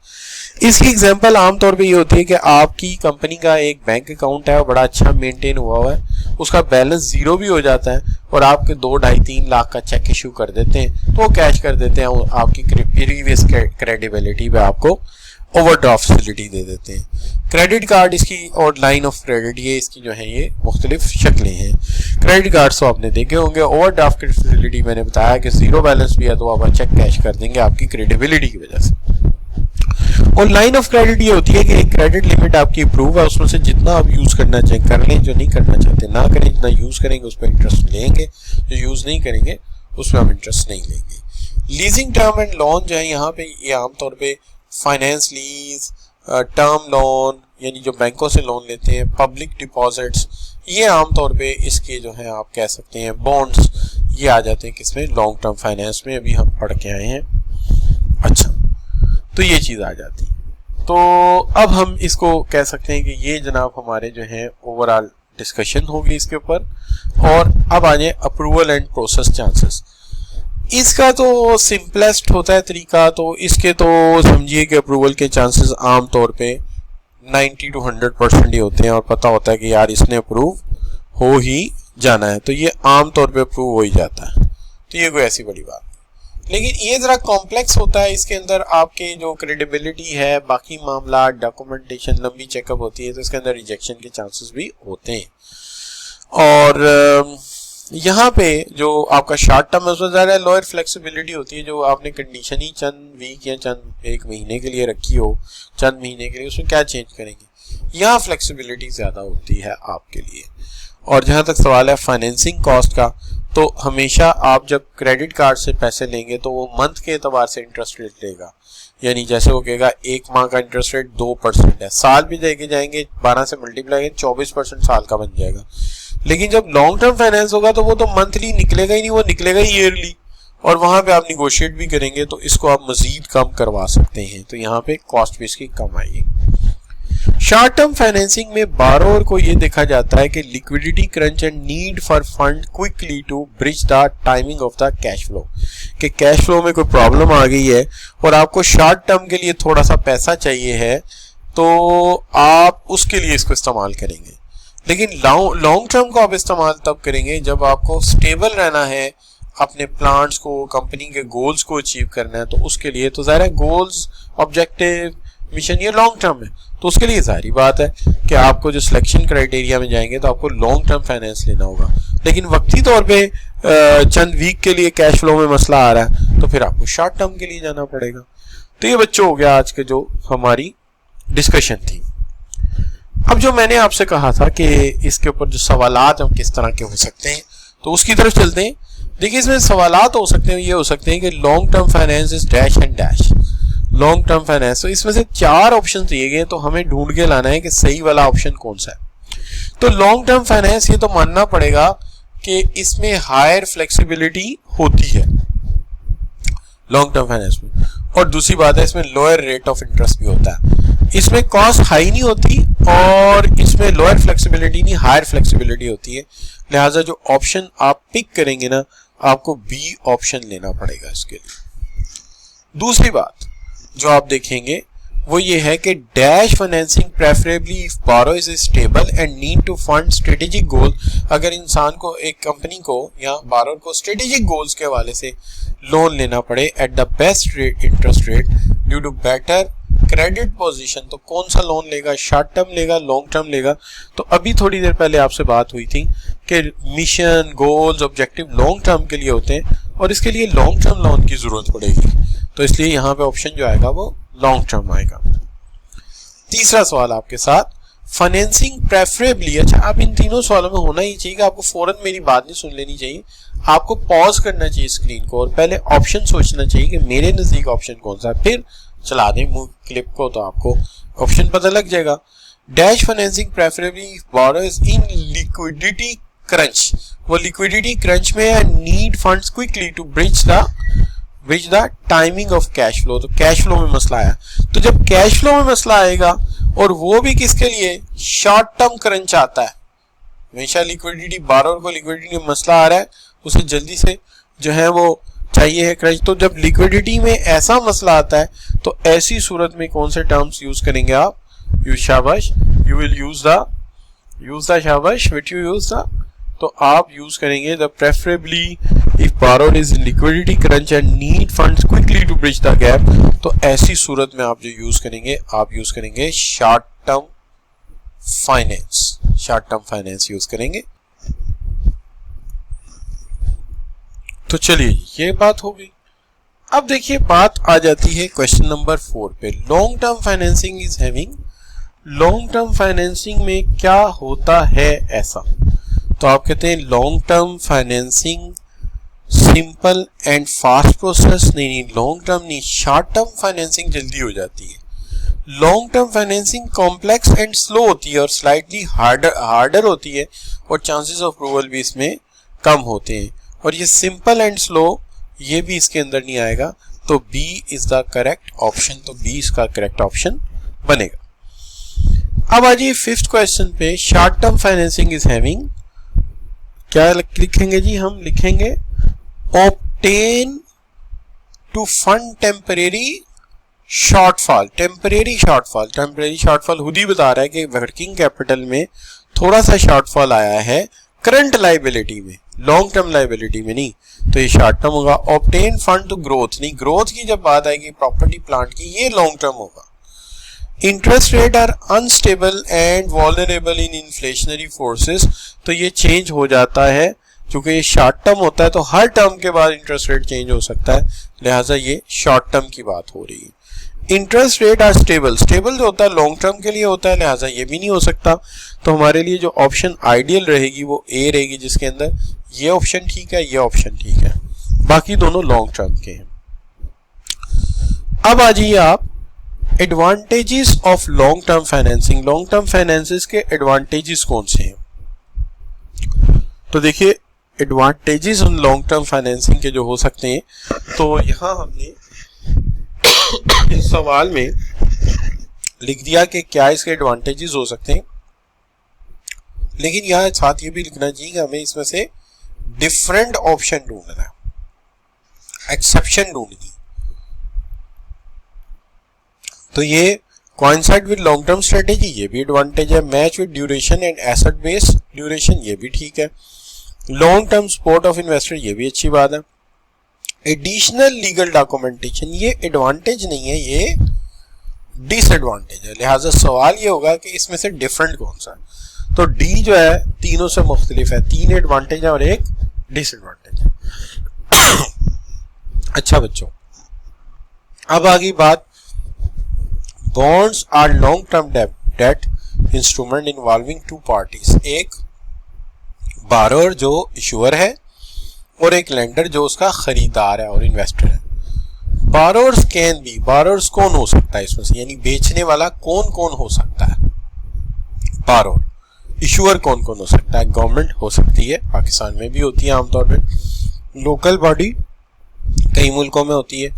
इसकी एग्जांपल आमतौर पे ये होती है कि आपकी कंपनी का एक बैंक अकाउंट है और बड़ा अच्छा मेंटेन हुआ है, उसका बैलेंस जीरो भी हो जाता है और आपके 2, 2.5, 3 लाख का चेक इशू कर देते हैं, तो वो कैश कर देते हैं और आपकी प्रीवियस क्रेडिबिलिटी पे आपको ओवरड्राफ्ट फैसिलिटी दे देते हैं। क्रेडिट कार्ड इसकी और लाइन ऑफ क्रेडिट, ये इसकी जो है ये मुख्तलिफ शक्लें हैं। क्रेडिट कार्ड तो आपने देखे होंगे। ओवरड्राफ्ट की फैसिलिटी मैंने बताया कि जीरो बैलेंस भी है तो आप चेक कैश कर देंगे आपकी क्रेडिबिलिटी की वजह से। और लाइन ऑफ क्रेडिट ये होती है कि एक क्रेडिट लिमिट आपकी अप्रूव है, उसमें से जितना आप यूज़ करना चाहें कर लें, जो नहीं करना चाहते ना करें, जितना यूज़ करेंगे उस पर इंटरेस्ट लेंगे, जो यूज़ नहीं करेंगे उसमें हम इंटरेस्ट नहीं लेंगे। लीजिंग टर्म एंड लोन जो है यहाँ पे ये आमतौर पे फाइनेंस लीज, टर्म लोन यानी जो बैंकों से लोन लेते हैं, पब्लिक डिपॉजिट्स, ये आमतौर पे इसके जो है आप कह सकते हैं बॉन्ड्स, ये आ जाते हैं किसमें, लॉन्ग टर्म फाइनेंस में। अभी हम पढ़ के आए हैं। अच्छा, तो ये चीज़ आ जाती है। तो अब हम इसको कह सकते हैं कि ये जनाब हमारे जो है ओवरऑल डिस्कशन होगी इसके ऊपर। और अब आ जाए अप्रूवल एंड प्रोसेस चांसेस। इसका तो सिंपलेस्ट होता है तरीका, तो इसके तो समझिए कि अप्रूवल के चांसेस आम तौर पे 90 to 100% ही होते हैं और पता होता है कि यार इसने अप्रूव हो ही जाना है, तो ये आम तौर पे अप्रूव हो ही जाता है। तो ये कोई ऐसी बड़ी बात, लेकिन ये ज़रा कॉम्प्लेक्स होता है। इसके अंदर आपके जो क्रेडिबिलिटी है, बाकी मामला, डॉक्यूमेंटेशन, लंबी चेकअप होती है, तो इसके अंदर रिजेक्शन के चांसेस भी होते हैं। और यहाँ पे जो आपका शॉर्ट टर्म है उसमें ज़्यादा लोअर फ्लेक्सिबिलिटी होती है। जो आपने कंडीशन ही चंद वीक या चंद 1 महीने के लिए रखी हो, चंद महीने के लिए, उसमें क्या चेंज करेंगे, यहाँ फ्लेक्सिबिलिटी ज़्यादा होती है आपके लिए। और जहाँ तक सवाल है फाइनेंसिंग कॉस्ट का, तो हमेशा आप जब क्रेडिट कार्ड से पैसे लेंगे तो वो मंथ के एतबार से इंटरेस्ट रेट लेगा, यानी जैसे वो कहेगा 1 माह का इंटरेस्ट रेट 2% है, साल भी देके जाएंगे 12 से मल्टीप्लाई 24% साल का बन जाएगा। लेकिन जब लॉन्ग टर्म फाइनेंस होगा तो वो तो मंथली निकलेगा ही नहीं, वो निकलेगा ही ईयरली, और वहां पे आप निगोशिएट भी करेंगे तो इसको आप मजीद कम करवा सकते हैं, तो यहाँ पे कॉस्ट भी इसकी कम आएगी। शॉर्ट टर्म फाइनेंसिंग में बारोअर को ये देखा जाता है कि liquidity crunch and need for fund quickly to bridge the timing of the cash flow, कि कैश फ्लो में कोई प्रॉब्लम आ गई है और आपको शॉर्ट टर्म के लिए थोड़ा सा पैसा चाहिए है, तो आप उसके लिए इसको इस्तेमाल करेंगे। लेकिन लॉन्ग टर्म को आप इस्तेमाल तब करेंगे जब आपको स्टेबल रहना है, अपने प्लान्स को, कंपनी के गोल्स को अचीव करना है, तो उसके लिए तो ज़ाहिर है गोल्स, ऑब्जेक्टिव, मिशन ये लॉन्ग टर्म है, तो उसके लिए जाहिर बात है कि आपको जो सिलेक्शन क्राइटेरिया में जाएंगे तो आपको लॉन्ग टर्म फाइनेंस लेना होगा। लेकिन वक्ती तौर पे चंद वीक के लिए कैश फ्लो में मसला आ रहा है तो फिर आपको शॉर्ट टर्म के लिए जाना पड़ेगा। तो ये बच्चों हो गया आज के जो हमारी डिस्कशन थी। अब जो मैंने आपसे कहा था कि इसके ऊपर जो सवालात हम किस तरह के हो सकते हैं, तो उसकी तरफ चलते हैं। देखिए इसमें सवालात हो सकते हैं, ये हो सकते हैं कि long term finance is dash and dash, long term finance, तो इसमें से 4 ऑप्शन दिए गए, तो हमें ढूंढ के लाना है कि सही वाला ऑप्शन कौन सा है। तो लॉन्ग टर्म फाइनेंस ये तो मानना पड़ेगा कि इसमें हायर फ्लेक्सिबिलिटी होती है लॉन्ग टर्म फाइनेंस में, और दूसरी बात है इसमें लोअर रेट ऑफ इंटरेस्ट भी होता है, इसमें कॉस्ट हाई नहीं होती और इसमें लोअर फ्लेक्सिबिलिटी नहीं, हायर फ्लेक्सिबिलिटी होती है। लिहाजा जो ऑप्शन आप पिक करेंगे ना, आपको बी ऑप्शन लेना पड़ेगा इसके लिए। दूसरी बात जो आप देखेंगे वो ये है कि dash financing preferably if borrower is stable and need to fund strategic goal, अगर इंसान को, एक कंपनी को या बारो को स्ट्रेटेजिक गोल्स के हवाले से लोन लेना पड़े at the best rate interest rate due to better credit position, तो कौन सा लोन लेगा, शॉर्ट टर्म लेगा, लॉन्ग टर्म लेगा। तो अभी थोड़ी देर पहले आपसे बात हुई थी कि mission, goals, objective long term के लिए होते हैं और इसके लिए लॉन्ग टर्म लोन की जरूरत पड़ेगी, तो इसलिए यहाँ पे ऑप्शन जो आएगा वो लॉन्ग टर्म आएगा। तीसरा सवाल आपके साथ, फाइनेंसिंग प्रेफरेबली, अच्छा आप इन तीनों सवालों में होना ही चाहिए कि आपको फौरन मेरी बात नहीं सुन लेनी चाहिए, आपको पॉज करना चाहिए स्क्रीन को और पहले ऑप्शन सोचना चाहिए कि मेरे नजदीक ऑप्शन कौन सा है, फिर चला दें मूव क्लिप को तो आपको ऑप्शन पता लग जाएगा। Dash financing preferably borrow is in liquidity crunch, वो लिक्विडिटी क्रंच में है, need funds quickly to bridge the timing of cash flow, तो कैश फ्लो में मसला आया, तो जब कैश फ्लो में मसला आएगा और वो भी किसके लिए, शॉर्ट टर्म क्रंच आता है, हमेशा लिक्विडिटी, बारोर को लिक्विडिटी में मसला आ रहा है, उसे जल्दी से जो है वो चाहिए है क्रंच, तो जब लिक्विडिटी में ऐसा मसला आता है तो ऐसी सूरत में कौन से टर्म्स यूज करेंगे आप, शाबाश, यू विल यूज द शाबाश विच यू यूज द, तो आप यूज करेंगे the preferably if borrowed is liquidity crunch and need funds quickly to bridge the gap, तो ऐसी सूरत में आप जो यूज करेंगे, आप यूज करेंगे शॉर्ट टर्म फाइनेंस यूज करेंगे। तो चलिए ये बात हो गई। अब देखिए बात आ जाती है क्वेश्चन नंबर 4 पे, long term financing is having, long term financing में क्या होता है ऐसा, तो आप कहते हैं long term financing simple and fast process, नहीं लॉन्ग टर्म नहीं, शॉर्ट टर्म फाइनेंसिंग जल्दी हो जाती है, long term financing complex and slow होती है और स्लाइटली हार्डर होती है और चांसेस ऑफ अप्रूवल भी इसमें कम होते हैं, और ये सिंपल एंड स्लो ये भी इसके अंदर नहीं आएगा, तो B is the correct option, तो बी इसका करेक्ट ऑप्शन बनेगा। अब आ जाइए 5th क्वेश्चन पे, short term financing is having, क्या लिखेंगे जी, हम लिखेंगे obtain to fund temporary shortfall, temporary shortfall खुद ही बता रहा है कि वर्किंग कैपिटल में थोड़ा सा शॉर्टफॉल आया है करंट लाइबिलिटी में, लॉन्ग टर्म लाइबिलिटी में नहीं, तो ये शॉर्ट टर्म होगा। ऑब्टेन फंड टू ग्रोथ, नहीं ग्रोथ की जब बात आएगी प्रॉपर्टी प्लांट की, ये लॉन्ग टर्म होगा। Interest rate are unstable and vulnerable in inflationary forces, तो ये चेंज हो जाता है क्योंकि ये शॉर्ट टर्म होता है, तो हर टर्म के बाद इंटरेस्ट रेट चेंज हो सकता है, लिहाजा ये शॉर्ट टर्म की बात हो रही है। इंटरेस्ट रेट आर स्टेबल जो होता है लॉन्ग टर्म के लिए होता है, लिहाजा ये भी नहीं हो सकता, तो हमारे लिए जो ऑप्शन आइडियल रहेगी वो ए रहेगी, जिसके अंदर ये ऑप्शन ठीक है, ये ऑप्शन ठीक है, बाकी दोनों लॉन्ग टर्म के हैं। अब आ जाइए आप advantages of long term financing, long term finances के एडवांटेजेस कौन से हैं। तो देखिए advantages on long term financing के जो हो सकते हैं, तो यहाँ हमने इस सवाल में लिख दिया कि क्या इसके एडवांटेजेस हो सकते हैं, लेकिन यहाँ साथ ये भी लिखना चाहिए कि हमें इसमें से डिफरेंट ऑप्शन ढूंढना है, एक्सेप्शन ढूंढनी। तो ये coincide with long term strategy, ये भी एडवांटेज है। Match with duration and asset based duration, ये भी ठीक है। Long term support of investor, ये भी अच्छी बात है। एडिशनल लीगल डॉक्यूमेंटेशन, ये एडवांटेज नहीं है, ये डिसएडवांटेज है। लिहाजा सवाल ये होगा कि इसमें से डिफरेंट कौन सा है। तो डी जो है तीनों से मुख्तलिफ है, 3 एडवांटेज है और 1 डिसएडवांटेज है। अच्छा बच्चों, अब आगे बात, bonds are long term debt instrument involving 2 parties, एक बारोर जो इशूअर है और एक लेंडर जो उसका खरीदार है और इन्वेस्टर है। बारोर्स कैन बी, बारोर्स कौन हो सकता है इसमें से, यानी बेचने वाला कौन कौन हो सकता है, बारोर। इशूअर कौन कौन हो सकता है, गवर्नमेंट हो सकती है, पाकिस्तान में भी होती है आमतौर पे, लोकल बॉडी कई मुल्कों में होती है,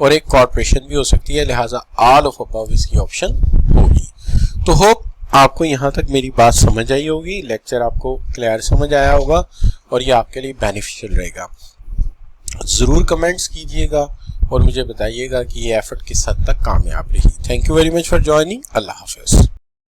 और एक कॉर्पोरेशन भी हो सकती है। लिहाजा ऑल ऑफ अबव इसकी ऑप्शन होगी। तो होप आपको यहाँ तक मेरी बात समझ आई होगी, लेक्चर आपको क्लियर समझ आया होगा और ये आपके लिए बेनिफिशियल रहेगा। ज़रूर कमेंट्स कीजिएगा और मुझे बताइएगा कि ये एफर्ट किस हद तक कामयाब रही। Thank you very much for joining. अल्लाह हाफिज़।